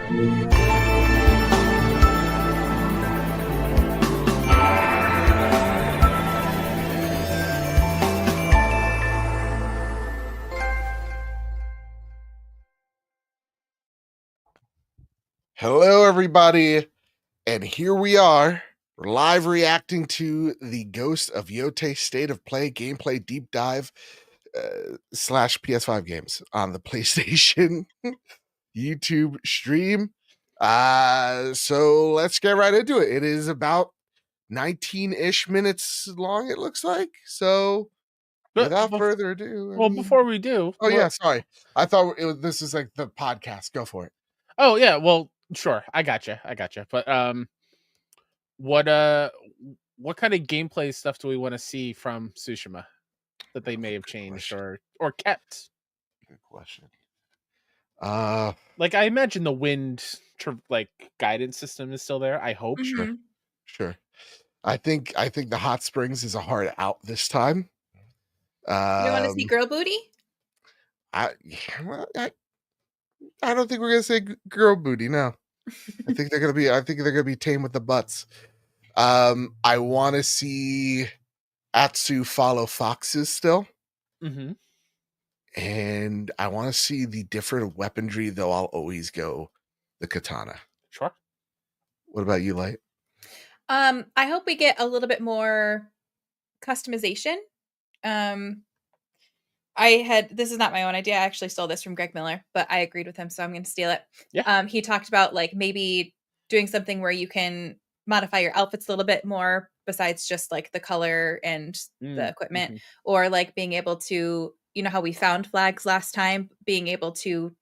Hello, everybody, and here we are, live reacting to the Ghost of Yōtei State of Play gameplay deep dive slash PS5 games on the PlayStation YouTube stream. So let's get right into it. It is about 19-ish minutes long, it looks like. So without further ado, before we do, yeah, sorry, I thought this is like the podcast. Go for it. Oh yeah, well, sure, I gotcha. But what kind of gameplay stuff do we want to see from Tsushima that they may have changed or kept? Good question. Like I imagine the wind guidance system is still there. I hope. Sure. I think the hot springs is a hard out this time. You want to see girl booty? I don't think we're gonna say girl booty. No, I think they're gonna be tame with the butts. I want to see Atsu follow foxes still, and I want to see the different weaponry. Though I'll always go the katana. Sure. What about you, Light? I hope we get a little bit more customization. This is not my own idea. I actually stole this from Greg Miller, but I agreed with him, so I'm going to steal it. Yeah. He talked about like maybe doing something where you can modify your outfits a little bit more besides just like the color and the equipment, or like being able to, you know how we found flags last time, being able to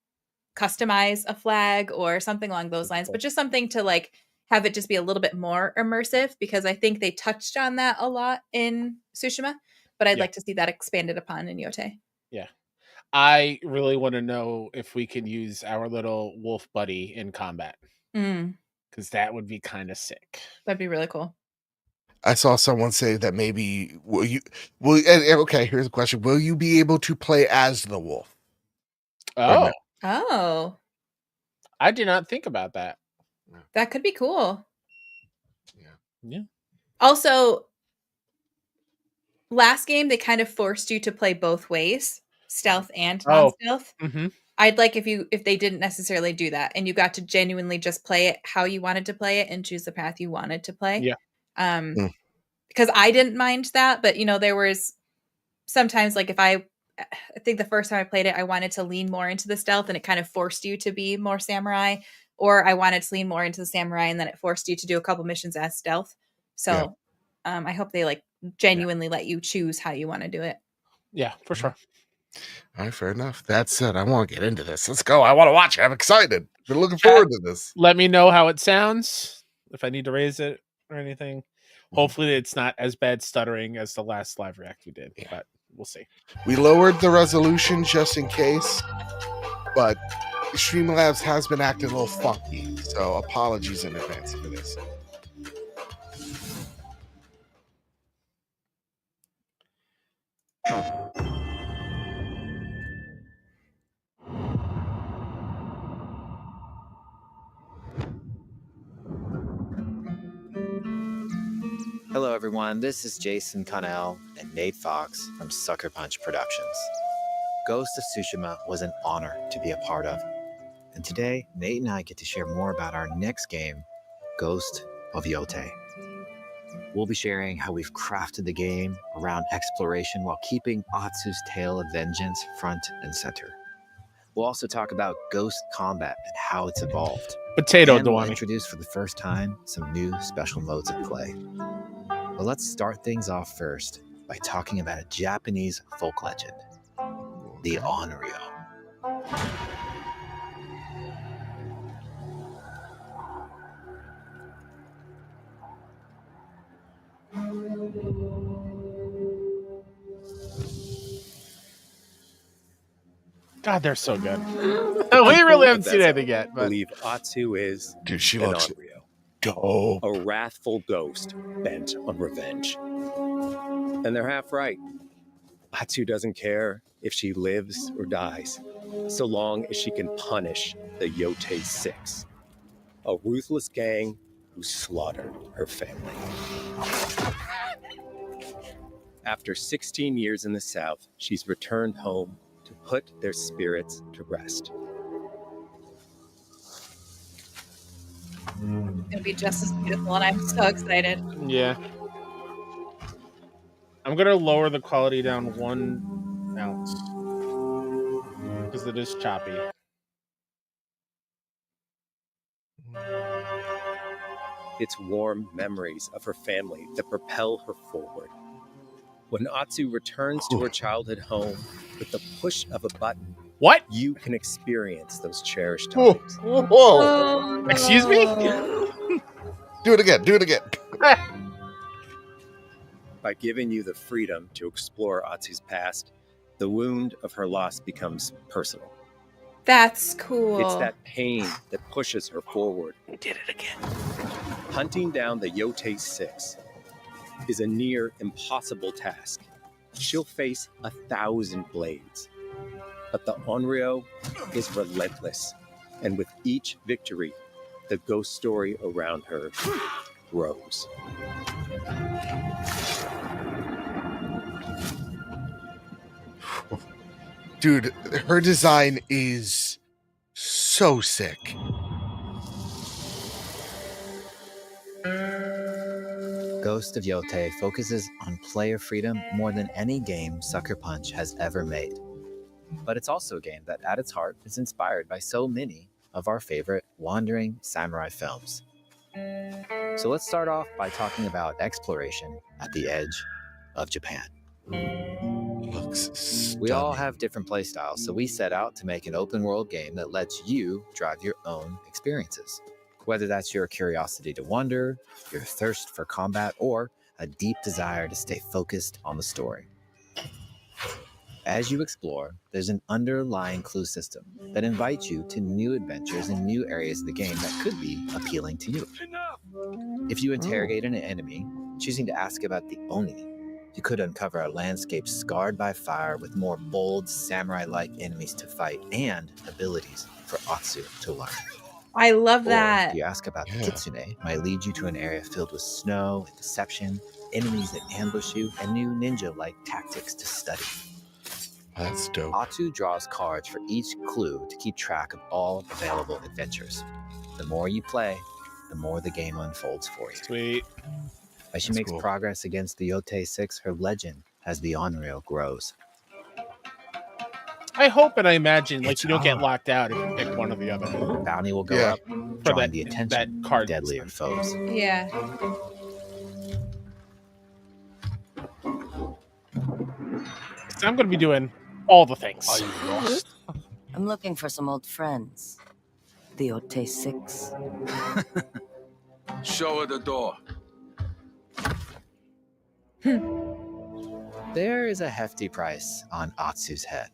customize a flag or something along those lines, but just something to like have it just be a little bit more immersive, because I think they touched on that a lot in Tsushima, but I'd like to see that expanded upon in Yōtei. Yeah. I really want to know if we can use our little wolf buddy in combat. Because that would be kind of sick. That'd be really cool. I saw someone say that maybe okay, here's a question. Will you be able to play as the wolf? Oh. Oh. I did not think about that. That could be cool. Yeah. Also, last game, they kind of forced you to play both ways, stealth and non-stealth. I'd like if they didn't necessarily do that and you got to genuinely just play it how you wanted to play it and choose the path you wanted to play. Yeah. Because I didn't mind that, but you know, there was sometimes like I think the first time I played it, I wanted to lean more into the stealth and it kind of forced you to be more samurai, or I wanted to lean more into the samurai and then it forced you to do a couple missions as stealth. So I hope they like genuinely let you choose how you want to do it. Yeah, for sure. All right, fair enough. That said, I want to get into this. Let's go. I want to watch it. I'm excited. Been looking forward to this. Let me know how it sounds, if I need to raise it or anything. Hopefully it's not as bad stuttering as the last live react we did, but we'll see. We lowered the resolution just in case, but Streamlabs has been acting a little funky, so apologies in advance for this. Hello everyone, this is Jason Connell and Nate Fox from Sucker Punch Productions. Ghost of Tsushima was an honor to be a part of. And today, Nate and I get to share more about our next game, Ghost of Yōtei. We'll be sharing how we've crafted the game around exploration while keeping Atsu's tale of vengeance front and center. We'll also talk about ghost combat and how it's evolved. Potato We'll introduce for the first time some new special modes of play. But let's start things off first by talking about a Japanese folk legend, the Onryo. God, they're so good. We really haven't seen anything yet. But... I believe Atsu is she an looks Onryo, dope. a wrathful ghost bent on revenge. And they're half right. Atsu doesn't care if she lives or dies, so long as she can punish the Yōtei 6 a ruthless gang who slaughtered her family. After 16 years in the South, she's returned home to put their spirits to rest. It's gonna be just as beautiful, and I'm so excited. Yeah. I'm gonna lower the quality down 1 ounce because it is choppy. It's warm memories of her family that propel her forward. When Atsu returns to her childhood home with the push of a button, What? you can experience those cherished Whoa. times. Whoa. Oh, Excuse me? Do it again. Do it again. By giving you the freedom to explore Atsu's past, the wound of her loss becomes personal. That's cool. It's that pain that pushes her forward. We did it again. Hunting down the Yōtei 6 is a near impossible task. She'll face 1,000 blades. But the Onryo is relentless. And with each victory, the ghost story around her grows. Dude, her design is so sick. Ghost of Yōtei focuses on player freedom more than any game Sucker Punch has ever made. But it's also a game that, at its heart, is inspired by so many of our favorite wandering samurai films. So let's start off by talking about exploration at the edge of Japan. Looks stunning. We all have different playstyles, so we set out to make an open world game that lets you drive your own experiences. Whether that's your curiosity to wonder, your thirst for combat, or a deep desire to stay focused on the story. As you explore, there's an underlying clue system that invites you to new adventures in new areas of the game that could be appealing to you. If you interrogate an enemy, choosing to ask about the Oni, you could uncover a landscape scarred by fire with more bold, samurai-like enemies to fight and abilities for Atsu to learn. I love Or that. if you ask about the Kitsune, might lead you to an area filled with snow and deception, enemies that ambush you, and new ninja-like tactics to study. That's dope. Atsu draws cards for each clue to keep track of all available adventures. The more you play, the more the game unfolds for you. Sweet. As she That's makes cool. progress against the Yōtei 6, her legend as the Onryo grows. I hope and I imagine like It's you don't get hard. locked out if you pick one or the other The bounty will go Yeah. up, for drawing the attention that of card. deadlier foes. Yeah. So I'm going to be doing all the things. Are you lost? I'm looking for some old friends. The Yōtei 6. Show her the door. There is a hefty price on Atsu's head.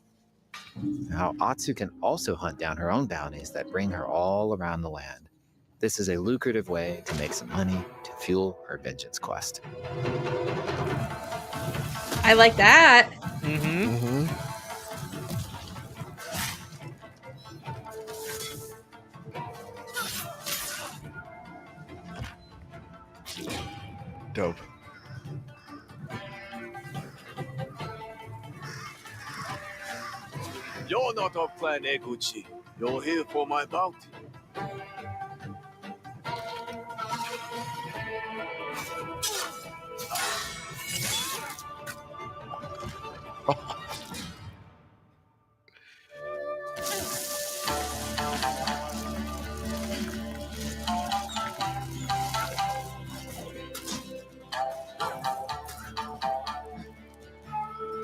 Now, Atsu can also hunt down her own bounties that bring her all around the land. This is a lucrative way to make some money to fuel her vengeance quest. I like that. Mm-hmm. Mm-hmm. Dope. You're not of Clan Eguchi. You're here for my bounty.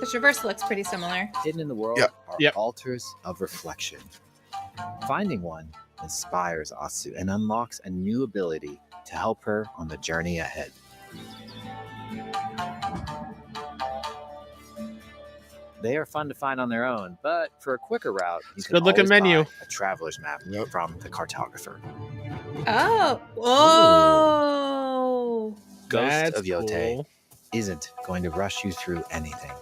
The traverse looks pretty similar. Hidden in the world Yep. are Yep. altars of reflection. Finding one inspires Atsu and unlocks a new ability to help her on the journey ahead. They are fun to find on their own, but for a quicker route, you can Good-looking always menu. buy a traveler's map Yep. from the cartographer. Oh. Whoa. Ghost That's of Yōtei cool. isn't going to rush you through anything.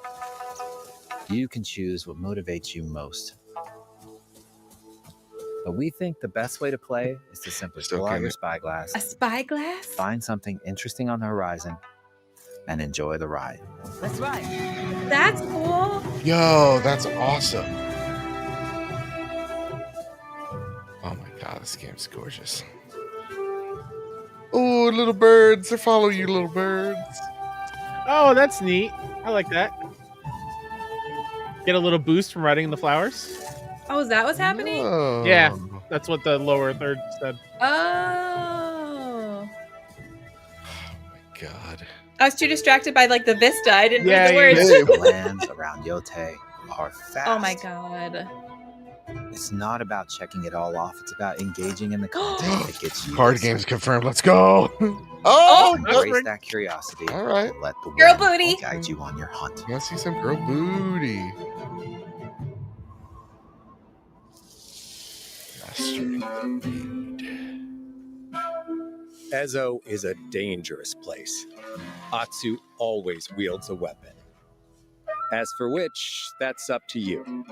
You can choose what motivates you most. But we think the best way to play is to simply Still pull out can't- your spyglass, A spyglass? find something interesting on the horizon, and enjoy the ride. Let's ride. That's cool. Yo, that's awesome. Oh my god, this game's gorgeous. Oh, little birds. They follow you, little birds. Oh, that's neat. I like that. Get a little boost from riding in the flowers. Oh, is that what's happening? Oh. Yeah. That's what the lower third said. Oh. God. I was too distracted by like the vista. I didn't Yeah, read the you words. The lands around Yōtei are fast. Oh my god. It's not about checking it all off. It's about engaging in the content that gets you. Card games confirmed. Let's go. Oh, Embrace that curiosity. all right. Let the Girl wind booty. guide you on your hunt. I see some girl booty. Master. Ezo is a dangerous place. Atsu always wields a weapon. As for which, that's up to you.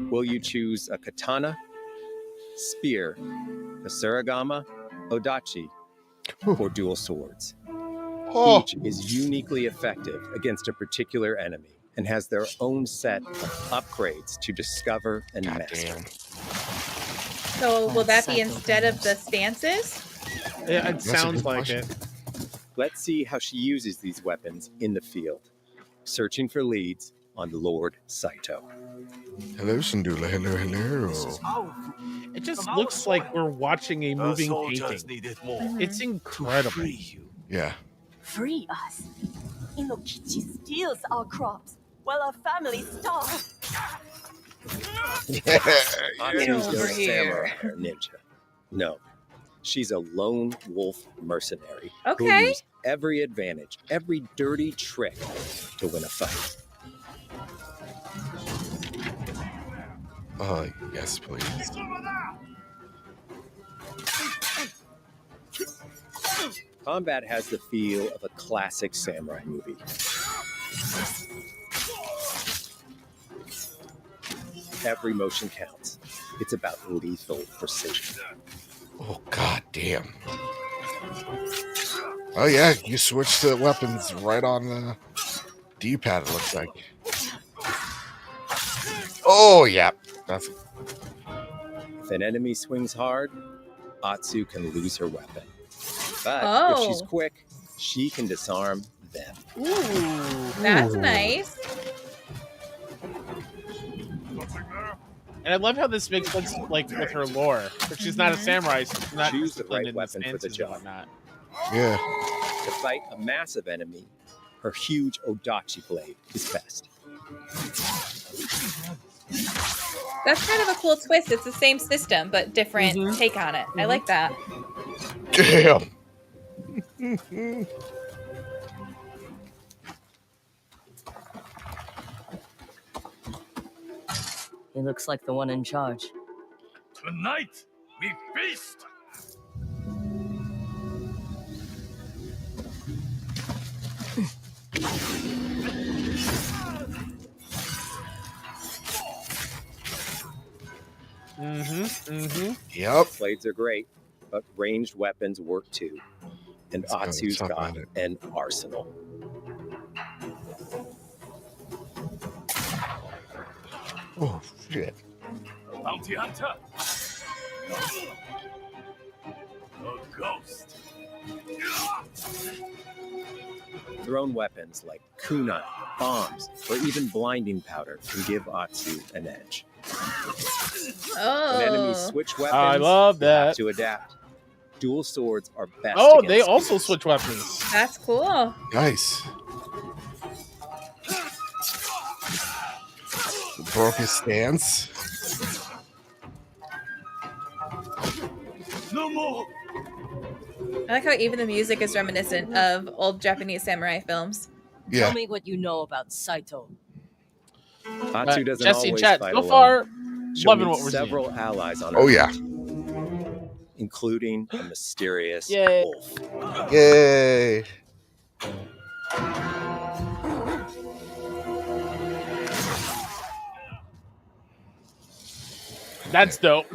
Will you choose a katana, spear, a surigama, odachi, or dual swords? Oh, Each is uniquely effective against a particular enemy and has their own set of upgrades to discover and master. goddamn. So will that be instead of the stances? Yeah, it a sounds good like question. it. Let's see how she uses these weapons in the field, searching for leads on Lord Saito. Hello, Sandula. Hello, hello. It just looks like we're watching a moving painting. needed more. It's incredible. Free you. Yeah. Free us. Inokichi steals our crops while our families starve. Atsu's over no here. samurai or ninja. No, she's a lone wolf mercenary who'll Okay. use every advantage, every dirty trick to win a fight. Oh, yes, please. Combat has the feel of a classic samurai movie. Every motion counts. It's about lethal precision. Oh, god damn. Oh, yeah. You switch the weapons right on the D-pad, it looks like. Oh, yeah. That's If an enemy swings hard, Atsu can lose her weapon. But if she's Oh. quick, she can disarm them. Ooh, that's Ooh. nice. And I love how this makes sense, like with her lore. But she's not a samurai, so she's not Choose the disciplined right in weapon for the stances and job. whatnot. yeah. To fight a massive enemy, her huge odachi blade is best. That's kind of a cool twist. It's the same system, but different Mhm. take on it. I like that. Damn. He looks like the one in charge. Tonight, we feast. Yep. Blades are great, but ranged weapons work too. And Let's go, Atsu's talk got about it. an arsenal. Oh, shit. Bounty hunter. A ghost. Thrown weapons like kunai, bombs, or even blinding powder can give Atsu an edge. When enemies Oh. switch weapons, I love you have that. to adapt. Dual swords are best. Oh, against they also spears. switch weapons. That's cool. Nice. Broke his stance. No more. I like how even the music is reminiscent of old Japanese samurai films. Yeah. Tell me what you know about Saito. Atsu doesn't Jesse and always Chat, fight so alone. far, She'll loving meet what we're seeing. several allies on her Oh, yeah. route, including a mysterious Yay. wolf. Yay. That's dope.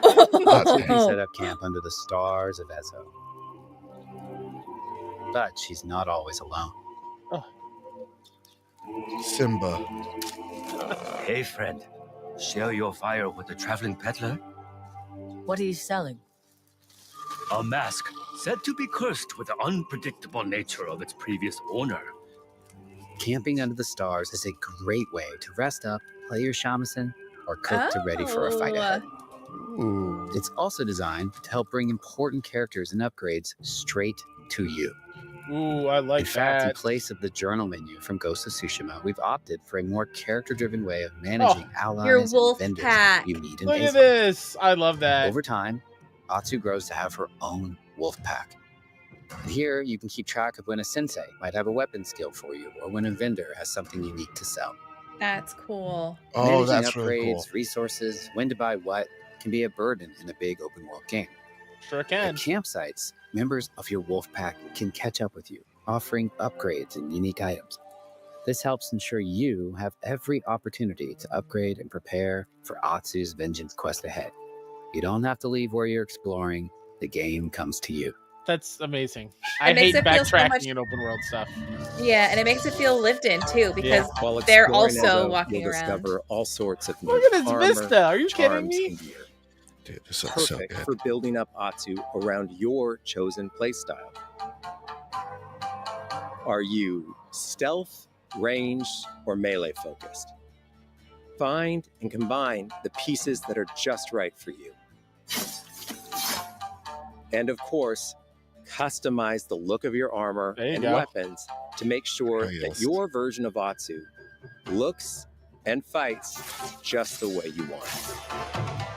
Oh Atsuki set up camp under the stars of Ezo. But she's not always alone. Simba. Hey, friend. Share your fire with the traveling peddler? What are you selling? A mask said to be cursed with the unpredictable nature of its previous owner. Camping under the stars is a great way to rest up, play your shamisen, or cook to ready for a fight ahead. Ooh. It's also designed to help bring important characters and upgrades straight to you. Ooh, I like In fact, in that. place of the journal menu from Ghost of Tsushima, we've opted for a more character-driven way of managing allies Your and wolf vendors pack. you need in Look at Azo. this. I love that. Over time, Atsu grows to have her own wolf pack. And here, you can keep track of when a sensei might have a weapon skill for you, or when a vendor has something unique to sell. That's cool. Oh, Managing that's upgrades, really cool. resources, when to buy what, can be a burden in a big open world game. Sure can. At campsites, members of your wolf pack can catch up with you, offering upgrades and unique items. This helps ensure you have every opportunity to upgrade and prepare for Atsu's vengeance quest ahead. You don't have to leave where you're exploring. The game comes to you. That's amazing. I makes hate it feel so backtracking much- in open world stuff. Yeah, and it makes it feel lived in too because While they're exploring also Ezo, walking you'll around. discover all sorts of Look new at this armor, vista. Are you kidding charms, me? and gear. Dude, this looks so Perfect good. for building up Atsu around your chosen playstyle. Are you stealth, ranged, or melee focused? Find and combine the pieces that are just right for you. And of course, customize the look of your armor There you and go. weapons to make sure Yes. that your version of Atsu looks and fights just the way you want.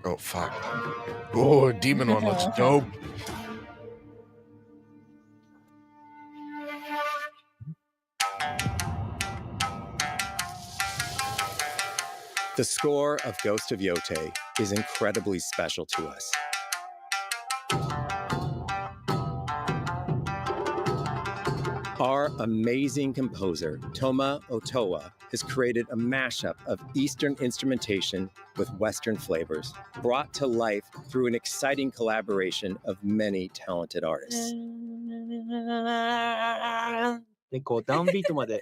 Oh, fuck. Oh, demon one looks dope. The score of Ghost of Yōtei is incredibly special to us. Our amazing composer, Toma Otoa, has created a mashup of Eastern instrumentation with Western flavors, brought to life through an exciting collaboration of many talented artists. で、こうダウンビートまで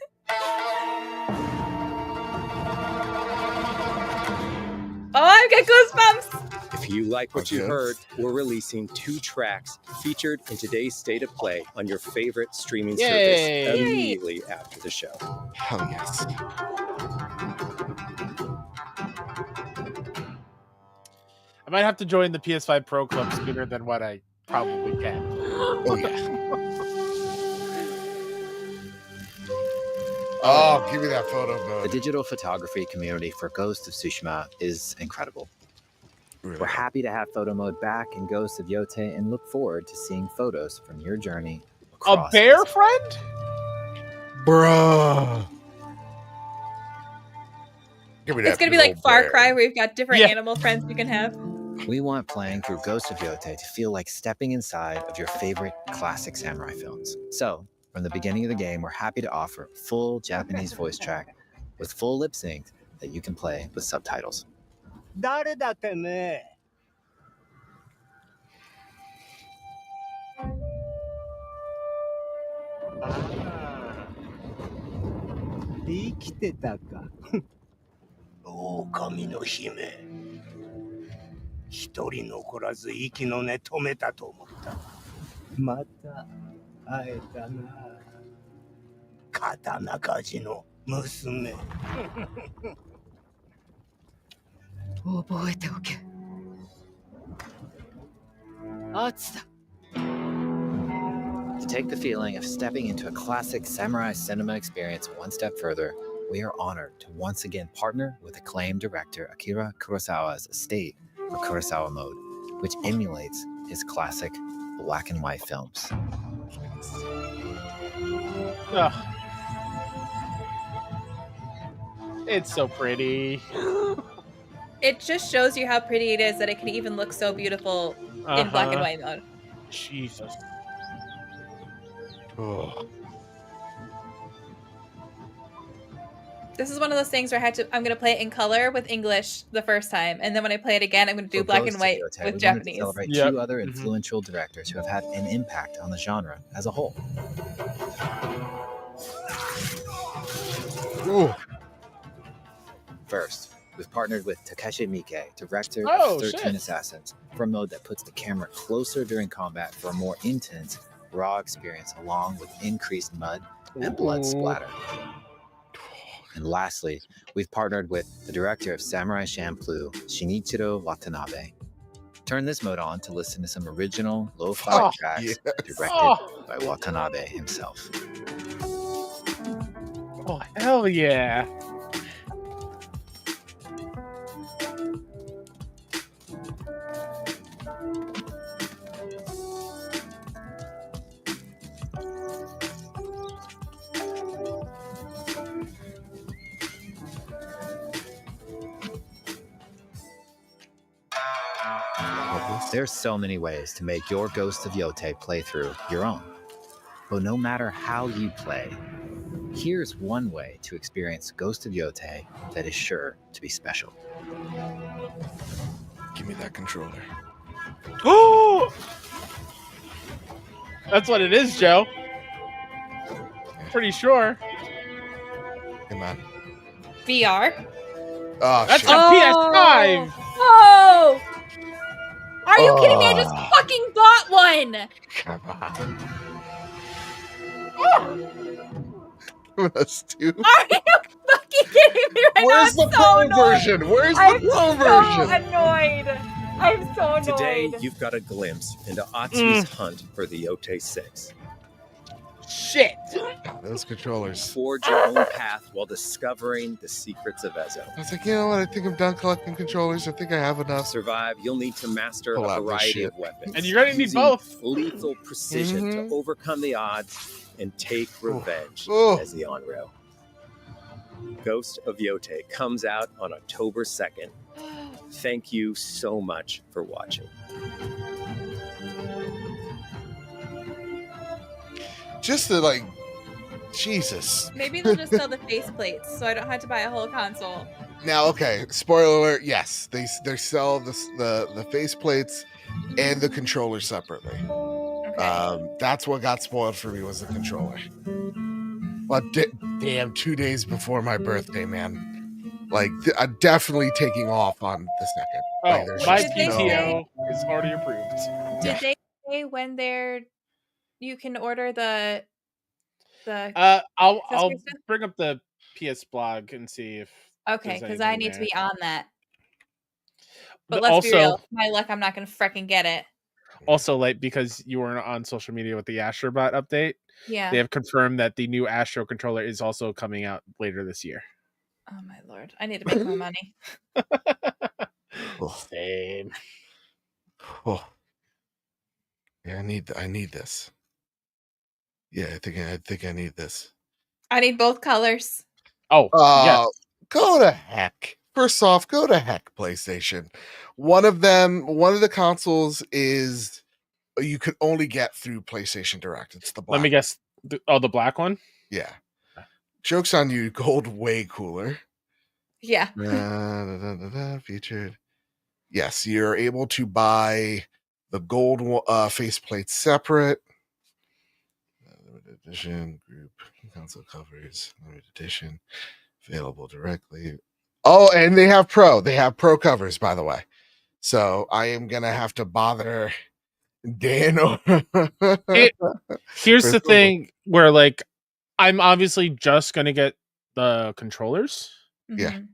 Oh, I get goosebumps! If you like what you Okay. heard, we're releasing 2 tracks featured in today's State of Play on your favorite streaming Yay. service immediately after the show. Hell yes. I might have to join the PS5 Pro Club sooner than what I probably can. Oh, yeah. Oh, give me that photo The mode. digital photography community for Ghost of Tsushima is incredible. Really. We're happy to have photo mode back in Ghost of Yōtei and look forward to seeing photos from your journey A across bear Ezo. friend? Bruh. Give me that It's gonna be big like old Far bear. Cry where you've got different Yeah. animal friends you can have. We want playing through Ghost of Yōtei to feel like stepping inside of your favorite classic samurai films. So, from the beginning of the game, we're happy to offer a full Japanese voice track with full lip sync that you can play with subtitles. 誰だてめえ 生きてたか狼の姫一人残らず息の根止めたと思ったまた会えたな刀鍛冶の娘覚えておけ。Atsuだ。 To take the feeling of stepping into a classic samurai cinema experience one step further, we are honored to once again partner with acclaimed director Akira Kurosawa's estate for Kurosawa Mode, which emulates his classic black and white films. Ugh. It's so pretty. It just shows you how pretty it is that it can even look so beautiful in black and white mode. Jesus. Oh. This is one of those things where I'm going to play it in color with English the first time, and then when I play it again, I'm going to do For black Ghost and white of Yōtei, with we Japanese. wanted to celebrate Yep. two other influential directors who have had an impact on the genre as a whole. Ooh. First, we've partnered with Takeshi Miike, director Oh, of 13 shit. Assassins, for a mode that puts the camera closer during combat for a more intense, raw experience, along with increased mud and blood Ooh. splatter. And lastly, we've partnered with the director of Samurai Champloo, Shinichiro Watanabe. Turn this mode on to listen to some original lo-fi Fuck tracks yes. directed by Watanabe himself. Oh, hell yeah. There's so many ways to make your Ghost of Yōtei playthrough your own. But no matter how you play, here's one way to experience Ghost of Yōtei that is sure to be special. Give me that controller. Oh! That's what it is, Joe. Pretty sure. Come on. VR. Oh, That's shit. a PS5. Oh! Are you kidding me? I just Oh. fucking bought one! Come on. Us too. Are you fucking kidding me right Where's now? the pro version? Where's the pro version? Annoyed. I'm so annoyed. Today, you've got a glimpse into Atsu's hunt for the Yōtei 6. Shit. Those controllers. Forge your own path while discovering the secrets of Ezo. I was like, you know what? I think I'm done collecting controllers. I think I have To enough. survive, you'll need to master Pull a out this variety shit. of weapons. And you're gonna need using both. Lethal precision Mhm. to overcome the odds and take revenge Oh. as the Onryo. Ghost of Yōtei comes out on October 2nd. Thank you so much for watching. Just to like, Jesus. Maybe they'll just sell the faceplates so I don't have to buy a whole console. Now, okay. Spoiler alert. Yes, they sell the faceplates and the controller separately. Okay. That's what got spoiled for me was the controller. But damn, 2 days before my birthday, man. Like, I'm definitely taking off on the second. Oh, Like, there's my just Did they no- PTO is already approved. Did they say when you can order the I'll accessory stuff? bring up the PS blog and see if Okay, there's because I anything need to there. be on that. But But let's be also- real. My luck, I'm not gonna freaking get it. Also, like, because you weren't on social media with the Astrobot update, Yeah. they have confirmed that the new Astro controller is also coming out later this year. Oh my lord. I need to make more money. Oh, Same. oh. Yeah, I need this. Yeah, I think I need this. I need both colors. Oh, yes. Go to heck. First off, go to heck, PlayStation. One of the consoles is you could only get through PlayStation Direct. It's the black. Let me guess. The black one? Yeah. Joke's on you. Gold way cooler. Yeah. Featured. Yes, you're able to buy the gold faceplate separate. Limited edition group console covers. Limited edition available directly. Oh, and they have pro. They have pro covers, by the way. So I am gonna have to bother Dan. Here's the thing where, like, I'm obviously just gonna get the controllers. Yeah. Mhm.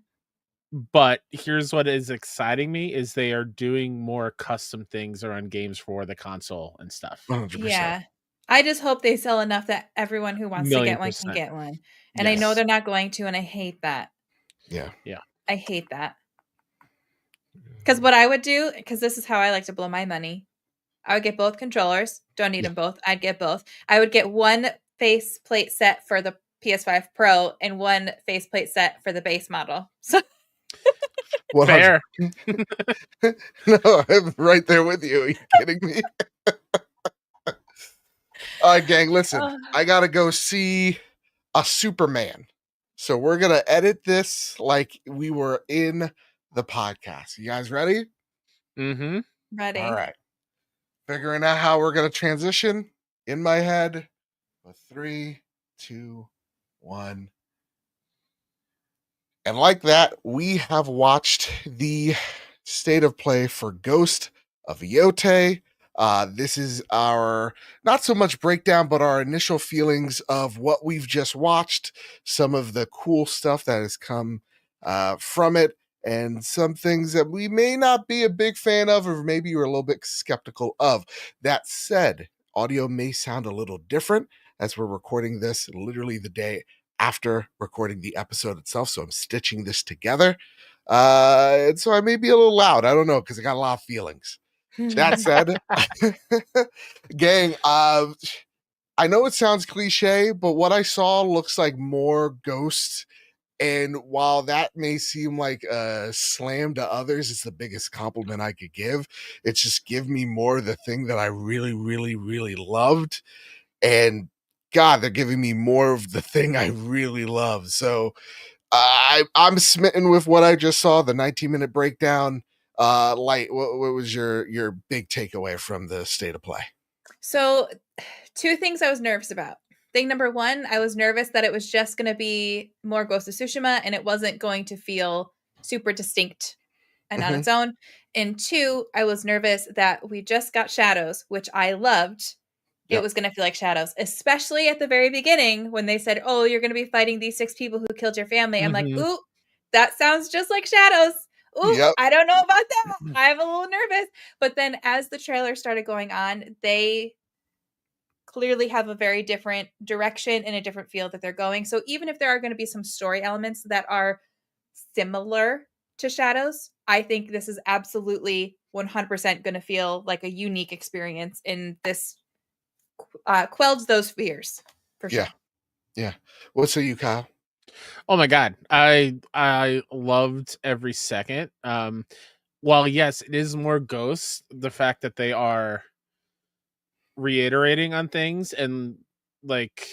But here's what is exciting me is they are doing more custom things around games for the console and stuff. 100%. Yeah. I just hope they sell enough that everyone who wants to Million get one can percent. get one. And I know Yes. they're not going to, and I hate that. Yeah. I hate that. Because what I would do, because this is how I like to blow my money, I would get both controllers. Don't need them both. I'd get both. I would get one faceplate set for the PS5 Pro and one faceplate set for the base model. So Fair. No, I'm right there with you. Are you kidding me? All right, gang, listen. I gotta go see a Superman. So we're gonna edit this like we were in the podcast. You guys ready? Mm-hmm. Ready. All right. Figuring out how we're gonna transition in my head. With 3, 2, 1. And like that, we have watched the state of play for Ghost of Yōtei. This is our not so much breakdown, but our initial feelings of what we've just watched, some of the cool stuff that has come from it, and some things that we may not be a big fan of, or maybe you're a little bit skeptical of. That said, audio may sound a little different as we're recording this literally the day after recording the episode itself. So I'm stitching this together. And so I may be a little loud. I don't know, because I got a lot of feelings. That said, gang, I know it sounds cliche, but what I saw looks like more Ghosts. And while that may seem like a slam to others, it's the biggest compliment I could give. It's just give me more of the thing that I really, really, really loved. And God, they're giving me more of the thing I really love. So I'm smitten with what I just saw, the 19-minute breakdown. Light, what was your big takeaway from the state of play? So, two things I was nervous about. Thing number one, I was nervous that it was just going to be more Ghost of Tsushima and it wasn't going to feel super distinct and on its own. And two, I was nervous that we just got Shadows, which I loved. It was going to feel like Shadows, especially at the very beginning when they said, oh, you're going to be fighting these 6 people who killed your family. I'm like, ooh, that sounds just like Shadows. Ooh, I don't know about that. I'm a little nervous. But then as the trailer started going on, they clearly have a very different direction and a different feel that they're going. So even if there are going to be some story elements that are similar to Shadows, I think this is absolutely 100% going to feel like a unique experience in this quells those fears for sure. Yeah. What say you, Kyle? Oh my God. I loved every second. While yes, it is more Ghosts, the fact that they are reiterating on things and like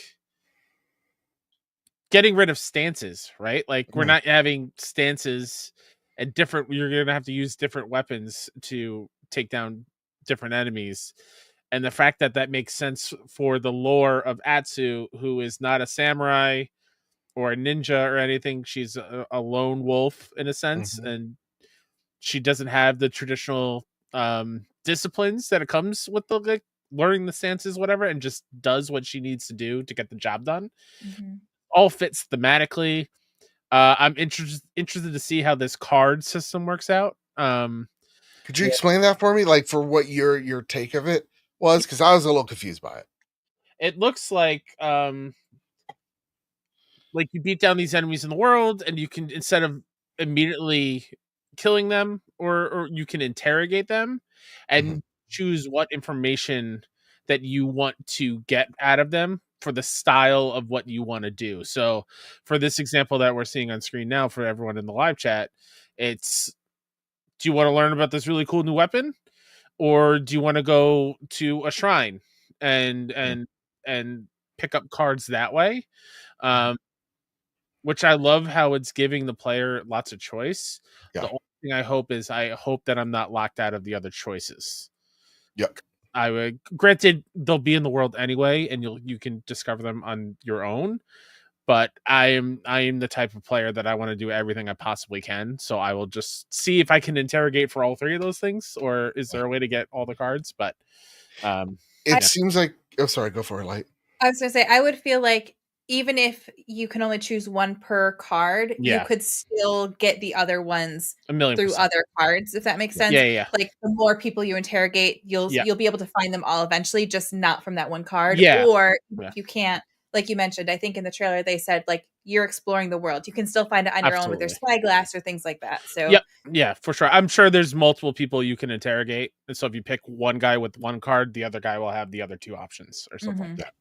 getting rid of stances, right? Like we're not having stances and different, you're gonna have to use different weapons to take down different enemies. And the fact that that makes sense for the lore of Atsu, who is not a samurai or a ninja or anything. She's a lone wolf in a sense, and she doesn't have the traditional disciplines that it comes with the like learning the stances, whatever, and just does what she needs to do to get the job done. All fits thematically. I'm interested to see how this card system works out. Could you explain that for me, like for what your take of it was? Because I was a little confused by it. It looks like you beat down these enemies in the world, and you can, instead of immediately killing them, or you can interrogate them and choose what information that you want to get out of them for the style of what you want to do. So for this example that we're seeing on screen now for everyone in the live chat, it's, do you want to learn about this really cool new weapon, or do you want to go to a shrine and pick up cards that way? Which I love how it's giving the player lots of choice. The only thing I hope is that I'm not locked out of the other choices. I would, granted, they'll be in the world anyway, and you can discover them on your own. But I am the type of player that I want to do everything I possibly can. So I will just see if I can interrogate for all 3 of those things, or is there a way to get all the cards? But it seems like, oh, sorry, go for it, Light. I was going to say, I would feel like even if you can only choose 1 per card, you could still get the other ones through other cards, if that makes sense. Yeah. Like the more people you interrogate, you'll be able to find them all eventually, just not from that 1 card. Yeah. Or if you can't, like you mentioned, I think in the trailer they said like you're exploring the world. You can still find it on your own with your spyglass or things like that. So yeah, for sure. I'm sure there's multiple people you can interrogate. And so if you pick one guy with 1 card, the other guy will have the other 2 options or something like that.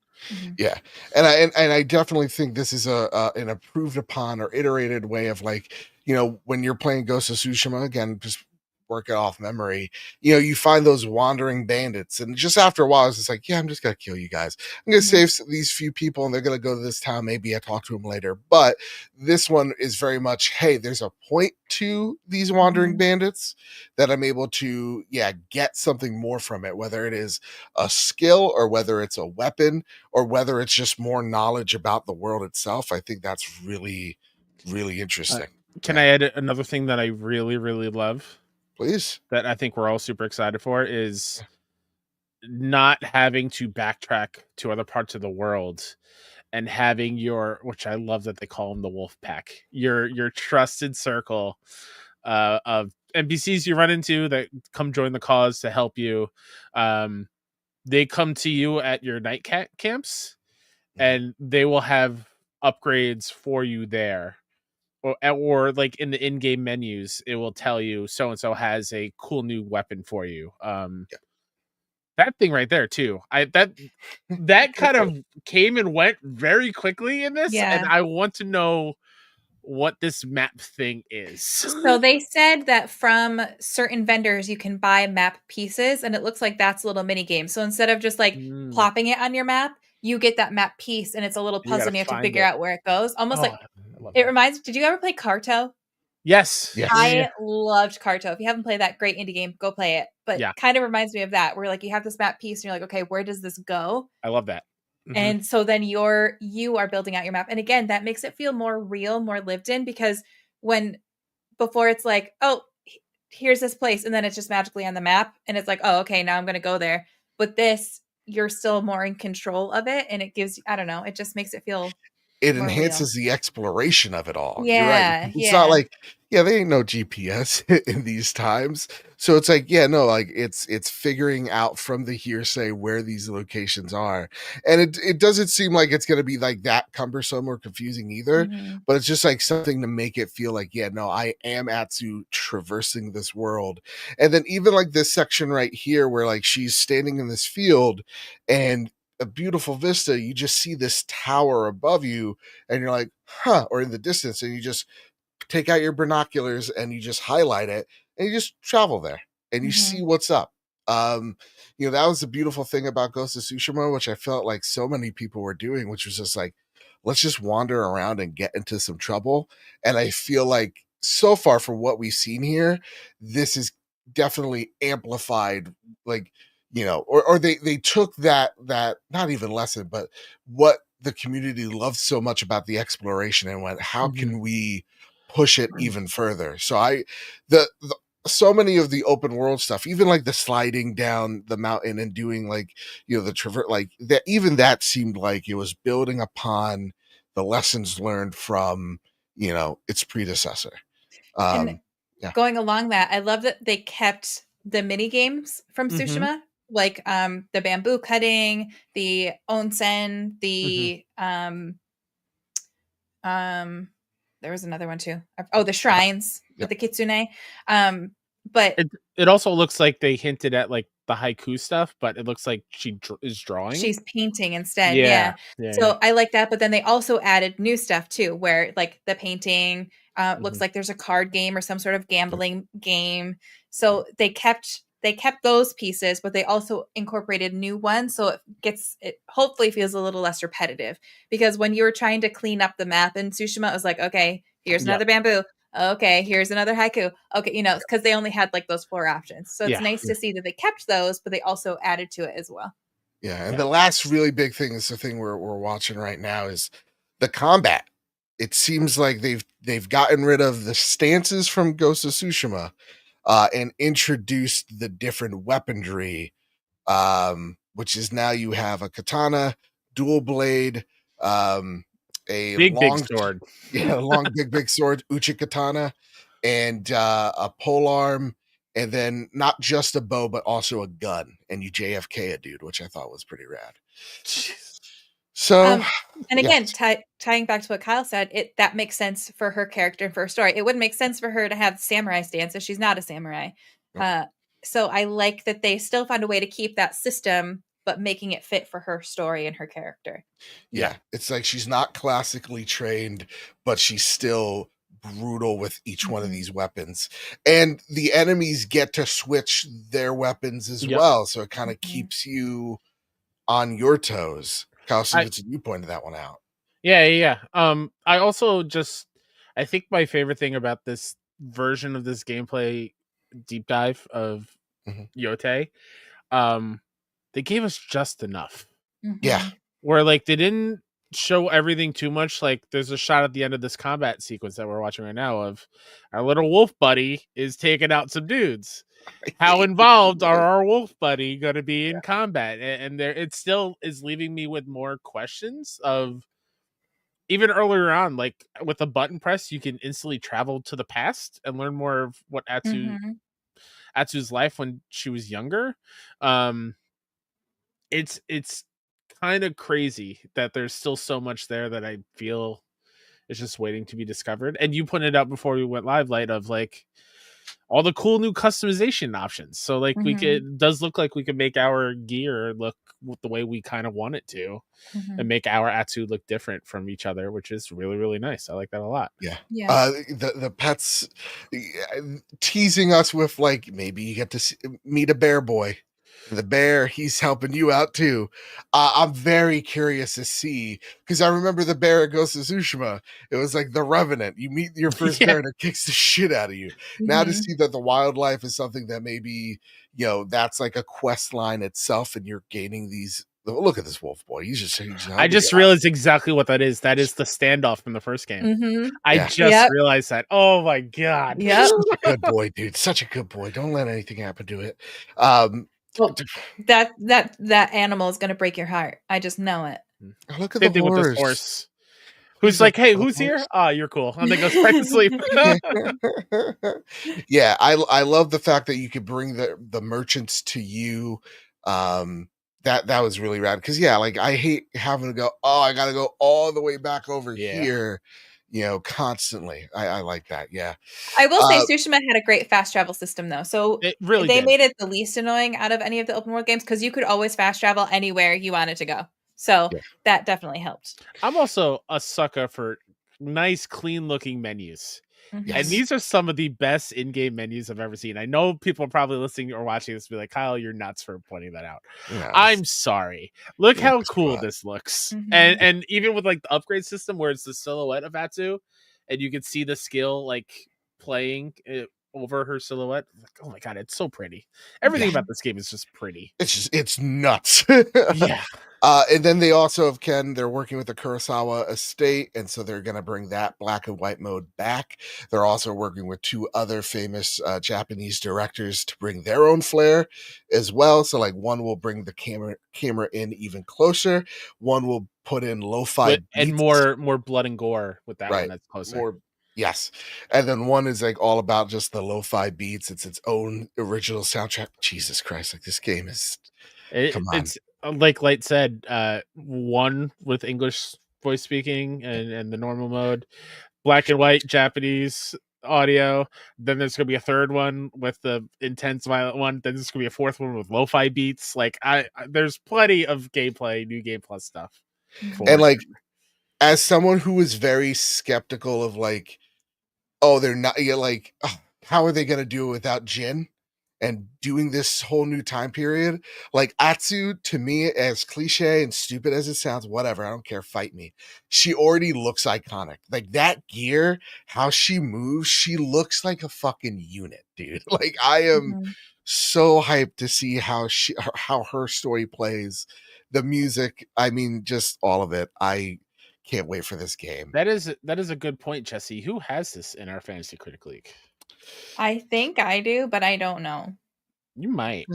Yeah, and I definitely think this is an improved upon or iterated way of, like, you know, when you're playing Ghost of Tsushima, again, just work it off memory, you find those wandering bandits, and just after a while, it's just like, yeah, I'm just gonna kill you guys. I'm gonna save these few people, and they're gonna go to this town. Maybe I talk to them later. But this one is very much, hey, there's a point to these wandering bandits that I'm able to, get something more from it, whether it is a skill or whether it's a weapon or whether it's just more knowledge about the world itself. I think that's really, really interesting. Can I add another thing that I really, really love? Please. That I think we're all super excited for is not having to backtrack to other parts of the world and having which I love that they call them the wolf pack, your trusted circle of NPCs you run into that come join the cause to help you. They come to you at your night camps, and they will have upgrades for you there. Or like in the in-game menus, it will tell you so-and-so has a cool new weapon for you. That thing right there too. That kind of came and went very quickly in this, and I want to know what this map thing is. So they said that from certain vendors you can buy map pieces, and it looks like that's a little mini game. So instead of just like plopping it on your map, you get that map piece, and it's a little puzzle, and you have to figure out where it goes. Almost like it reminds. Did you ever play Carto? Yes. I loved Carto. If you haven't played that great indie game, go play it. But kind of reminds me of that, where like you have this map piece, and you're like, okay, where does this go? I love that. And so then you are building out your map. And again, that makes it feel more real, more lived in, because before it's like, oh, here's this place, and then it's just magically on the map, and it's like, oh, okay, now I'm going to go there. But this, you're still more in control of it, and it gives, I don't know, it just makes it feel it enhances the exploration of it all. Yeah, you're right. It's not like, there ain't no GPS in these times. So it's like, it's figuring out from the hearsay where these locations are. And it doesn't seem like it's going to be like that cumbersome or confusing either, but it's just like something to make it feel like, I am Atsu traversing this world. And then even like this section right here where like she's standing in this field and a beautiful vista, you just see this tower above you and you're like, or in the distance, and you just take out your binoculars and you just highlight it and you just travel there and you see what's up. That was the beautiful thing about Ghost of Tsushima, which I felt like so many people were doing, which was just like, let's just wander around and get into some trouble. And I feel like so far from what we've seen here, this is definitely amplified, like, or they took that not even lesson, but what the community loved so much about the exploration and went, how can we push it even further? So so many of the open world stuff, even like the sliding down the mountain and doing like, the traverse, like that, even that seemed like it was building upon the lessons learned from, its predecessor. Going along that, I love that they kept the mini games from Tsushima, like the bamboo cutting, the onsen, the there was another one too. Oh, the shrines with the kitsune. But it also looks like they hinted at like the haiku stuff, but it looks like she is drawing. She's painting instead. Yeah. So I like that. But then they also added new stuff too, where like the painting looks like there's a card game or some sort of gambling game. So they kept those pieces, but they also incorporated new ones. So it hopefully feels a little less repetitive, because when you were trying to clean up the map in Tsushima, it was like, okay, here's another bamboo. Okay, here's another haiku. Okay, because they only had like those 4 options. So it's nice to see that they kept those, but they also added to it as well. Yeah, and the last really big thing is the thing we're watching right now is the combat. It seems like they've gotten rid of the stances from Ghost of Tsushima and introduced the different weaponry, which is now you have a katana, dual blade, a big sword, a long big sword, uchi katana, and a polearm, and then not just a bow but also a gun, and you JFK a dude, which I thought was pretty rad. So, and again, tying back to what Kyle said, that makes sense for her character and for her story. It wouldn't make sense for her to have samurai stances. She's not a samurai. So I like that they still found a way to keep that system, but making it fit for her story and her character. Yeah. It's like she's not classically trained, but she's still brutal with each one of these weapons, and the enemies get to switch their weapons as well, so it kind of keeps you on your toes. Kyle Stevenson, you pointed that one out. Yeah. I also I think my favorite thing about this version of this gameplay deep dive of Yōtei, they gave us just enough. Yeah. Where like they didn't show everything too much. Like there's a shot at the end of this combat sequence that we're watching right now of our little wolf buddy is taking out some dudes. How involved are our wolf buddy going to be in combat? And there, it still is leaving me with more questions of even earlier on, like with a button press, you can instantly travel to the past and learn more of what Atsu's life when she was younger. It's kind of crazy that there's still so much there that I feel is just waiting to be discovered. And you pointed out before we went live, Light, of like all the cool new customization options. So like it does look like we can make our gear look the way we kind of want it to, and make our Atsu look different from each other, which is really, really nice. I like that a lot. Yeah. The pets teasing us with like, maybe you get to meet a bear boy. The bear, he's helping you out too. I'm very curious to see, because I remember the bear at Ghost of Tsushima. It was like the Revenant. You meet your first bear and it kicks the shit out of you. Now to see that the wildlife is something that maybe, that's like a quest line itself, and you're gaining these. Look at this wolf boy. I just realized exactly what that is. That is the standoff from the first game. I just realized that. Oh my god. Yeah. Such a good boy, dude. Such a good boy. Don't let anything happen to it. That animal is gonna break your heart. I just know it. Look at the horse. With this horse. Who's like, hey, who's here? Oh, you're cool. I'm gonna go back to sleep. Yeah, I love the fact that you could bring the merchants to you. That was really rad, because like I hate having to go, I gotta go all the way back over here, constantly. I like that. I will say Tsushima had a great fast travel system though, so it really they did. made it the least annoying out of any of the open world games, because you could always fast travel anywhere you wanted to go, so that definitely helped. I'm also a sucker for nice, clean looking menus. Yes. And these are some of the best in-game menus I've ever seen. I know people are probably listening or watching this be like, Kyle, you're nuts for pointing that out. Yes. I'm sorry. Look how cool this looks. And even with like the upgrade system where it's the silhouette of Atsu, and you can see the skill like playing over her silhouette. Like, oh my god, it's so pretty. Everything about this game is just pretty. It's nuts. Yeah. And then they also they're working with the Kurosawa estate, and so they're going to bring that black and white mode back. They're also working with two other famous Japanese directors to bring their own flair as well. So like one will bring the camera in even closer. One will put in lo-fi beats. And more blood and gore with that one that's closer. Yes. And then one is like all about just the lo-fi beats. It's its own original soundtrack. Jesus Christ, like this game is come on. It's like Light said, one with English voice speaking and the normal mode, black and white Japanese audio. Then there's gonna be a third one with the intense violent one. Then there's gonna be a fourth one with lo-fi beats. Like there's plenty of gameplay, new Game Plus stuff. And like, as someone who is very skeptical of like, they're not how are they gonna do it without Jin? And doing this whole new time period, like Atsu, to me, as cliche and stupid as it sounds, whatever, I don't care, fight me. She already looks iconic. Like that gear, how she moves, she looks like a fucking unit, dude. Like I am so hyped to see how her story plays, the music. I mean, just all of it. I can't wait for this game. That is a good point, Jesse. Who has this in our Fantasy Critic League? I think I do, but I don't know. You might.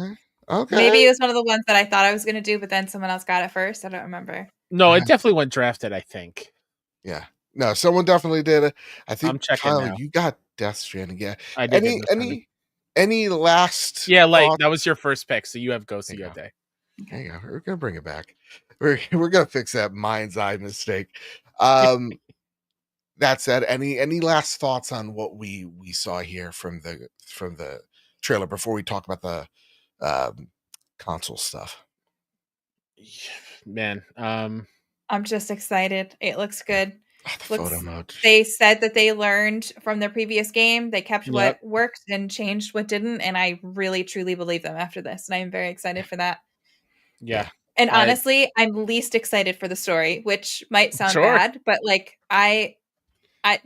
Okay. Maybe it was one of the ones that I thought I was going to do, but then someone else got it first. I don't remember. No, it definitely went drafted, I think. Yeah. No, someone definitely did it. I think, I'm checking Kyle, now. you got Death Stranding. Yeah. I did. Any last? Yeah, like that was your first pick, so you have Ghost of Yōtei. Hang on, we're gonna bring it back. We're gonna fix that mind's eye mistake. That said, any last thoughts on what we saw here from the trailer before we talk about the console stuff? Man, I'm just excited. It looks good. The photo mode. They said that they learned from their previous game. They kept what Yep. worked and changed what didn't. And I really, truly believe them after this. And I am very excited for that. Yeah. And honestly, I'm least excited for the story, which might sound Sure. bad, but like I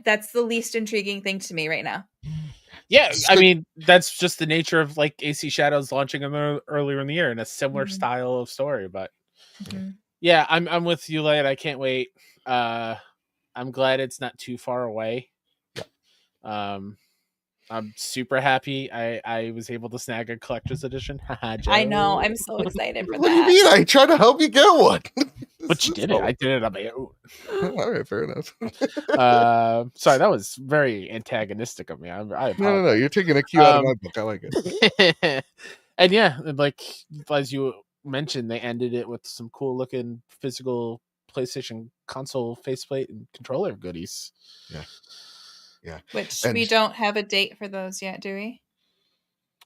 that's the least intriguing thing to me right now. Yeah, I mean, that's just the nature of like AC Shadows launching them earlier in the year in a similar Mhm. style of story. But Mhm. yeah, I'm with you, Lane. I can't wait. I'm glad it's not too far away. I'm super happy. I was able to snag a collector's edition. I know. I'm so excited for What do you that. mean? I tried to help you get one. But you did it. I did it on my own. All right, fair enough. Sorry, that was very antagonistic of me. I apologize. No. You're taking a cue out of my book. I like it. And yeah, like as you mentioned, they ended it with some cool looking physical PlayStation console faceplate and controller goodies. Yeah. Which And we don't have a date for those yet, do we?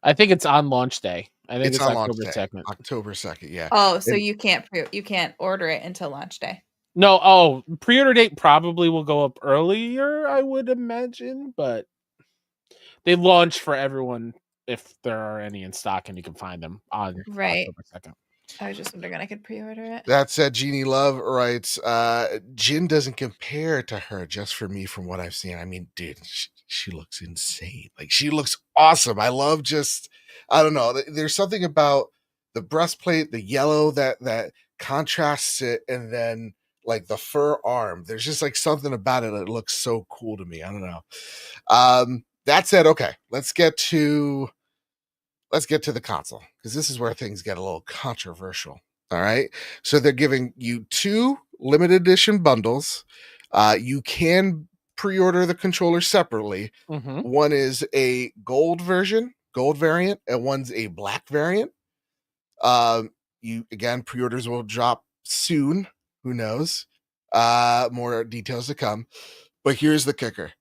I think it's on launch day. I think it's on launch October day. 2nd. October 2nd, yeah. Oh, so And- you can't order it until launch day. No, pre-order date probably will go up earlier, I would imagine, but they launch for everyone if there are any in stock and you can find them on Right. October 2nd. I was just wondering I could pre-order it. That said, Jeannie Love writes, Jin doesn't compare to her just for me from what I've seen. I mean, dude, she looks insane. Like, she looks awesome. I love I don't know. There's something about the breastplate, the yellow that contrasts it, and then like the fur arm. There's just like something about it that looks so cool to me. I don't know. That said, okay, let's get to the console, because this is where things get a little controversial. All right. So they're giving you 2 limited edition bundles. You can pre-order the controller separately. Mm-hmm. One is a gold variant, and one's a black variant. Pre-orders will drop soon. Who knows? More details to come. But here's the kicker.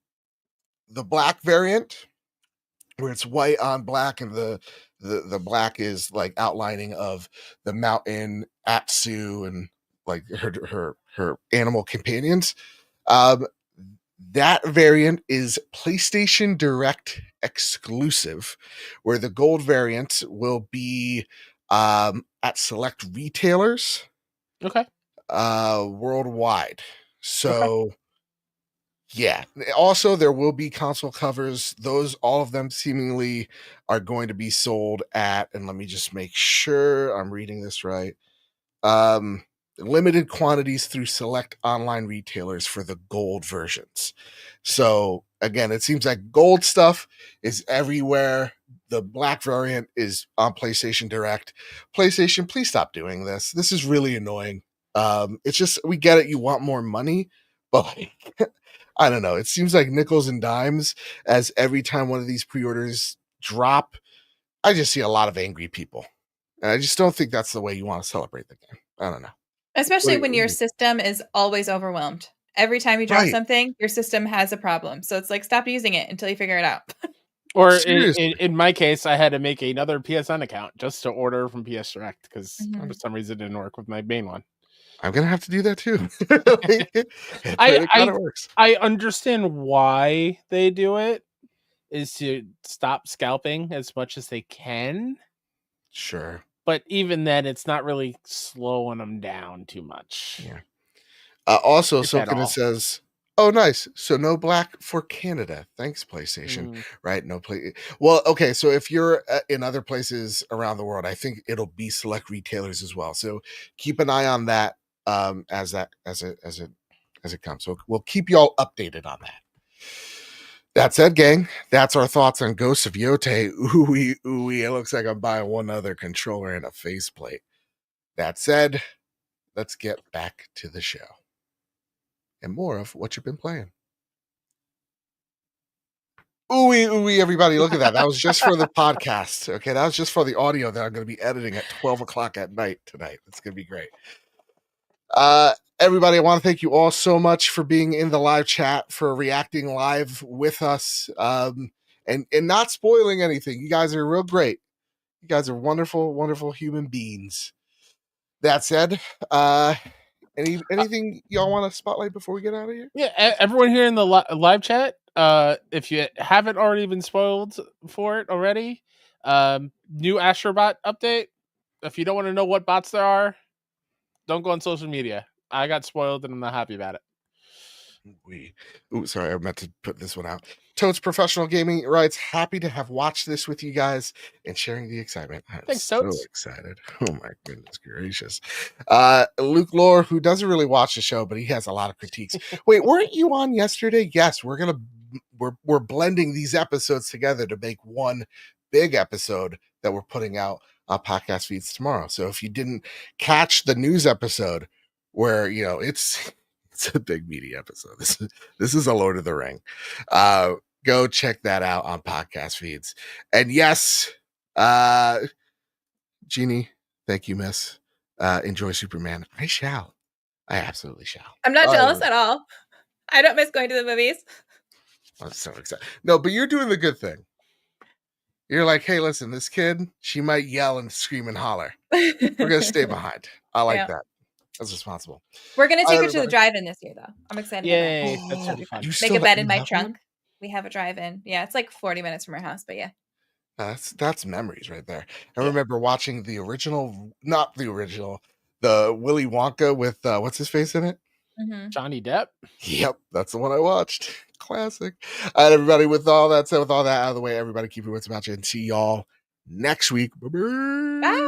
The black variant, where it's white on black, and the black is like outlining of the mountain, Atsu, and like her animal companions. That variant is PlayStation Direct exclusive, where the gold variant will be at select retailers Okay. worldwide. So yeah. Also, there will be console covers. All of them seemingly are going to be sold at, and let me just make sure I'm reading this right. Limited quantities through select online retailers for the gold versions. So again, it seems like gold stuff is everywhere. The black variant is on PlayStation Direct. PlayStation, please stop doing this. This is really annoying. It's just, we get it. You want more money, but like, I don't know. It seems like nickels and dimes as every time one of these pre-orders drop. I just see a lot of angry people. And I just don't think that's the way you want to celebrate the game. I don't know. Especially when your system is always overwhelmed. Every time you drop something, your system has a problem. So it's like, stop using it until you figure it out. Or in my case, I had to make another PSN account just to order from PS Direct because for some reason it didn't work with my main one. I'm gonna have to do that too. I understand why they do it, is to stop scalping as much as they can. Sure. But even then, it's not really slowing them down too much. Yeah. Also, Silken says, "Oh, nice. So no black for Canada. Thanks, PlayStation." Right? No play. Well, okay. So if you're in other places around the world, I think it'll be select retailers as well. So keep an eye on that as it comes. So we'll keep y'all updated on that. That said, gang, that's our thoughts on Ghosts of Yōtei. Ooh, it looks like I'm buying one other controller and a faceplate. That said, let's get back to the show and more of what you've been playing. Ooh, everybody, look at that. That was just for the podcast. Okay, that was just for the audio that I'm going to be editing at 12 o'clock at night tonight. It's going to be great. Everybody, I want to thank you all so much for being in the live chat, for reacting live with us, and not spoiling anything. You guys are real great. You guys are wonderful, wonderful human beings. That said, Anything y'all want to spotlight before we get out of here? Yeah, everyone here in the live chat, if you haven't already been spoiled for it already, new Astrobot update. If you don't want to know what bots there are, don't go on social media. I got spoiled and I'm not happy about it. Sorry, I meant to put this one out. Totes Professional Gaming writes, happy to have watched this with you guys and sharing the excitement. I'm Thanks, so Totes. excited. Oh my goodness gracious. Luke Lore, who doesn't really watch the show, but he has a lot of critiques. Wait, weren't you on yesterday? Yes, we're blending these episodes together to make one big episode that we're putting out on podcast feeds tomorrow. So if you didn't catch the news episode where, you know, it's a big meaty episode. This is a Lord of the Ring. Go check that out on podcast feeds. And yes, Jeannie, thank you, miss. Enjoy Superman. I shall. I absolutely shall. I'm not jealous at all. I don't miss going to the movies. I'm so excited. No, but you're doing the good thing. You're like, hey, listen, this kid, she might yell and scream and holler. We're going to stay behind. I like that. That's responsible. We're going to take her to the drive-in this year, though. I'm excited. Yay. That's really fun. Make a bed in my trunk. We have a drive-in. Yeah, it's like 40 minutes from our house, but yeah. That's memories right there. I remember watching the original, not the original, the Willy Wonka with what's his face in it? Mm-hmm. Johnny Depp. Yep, that's the one I watched. Classic. All right, everybody, with all that said, with all that out of the way, everybody keep your wits about you and see y'all next week. Bye-bye. Bye.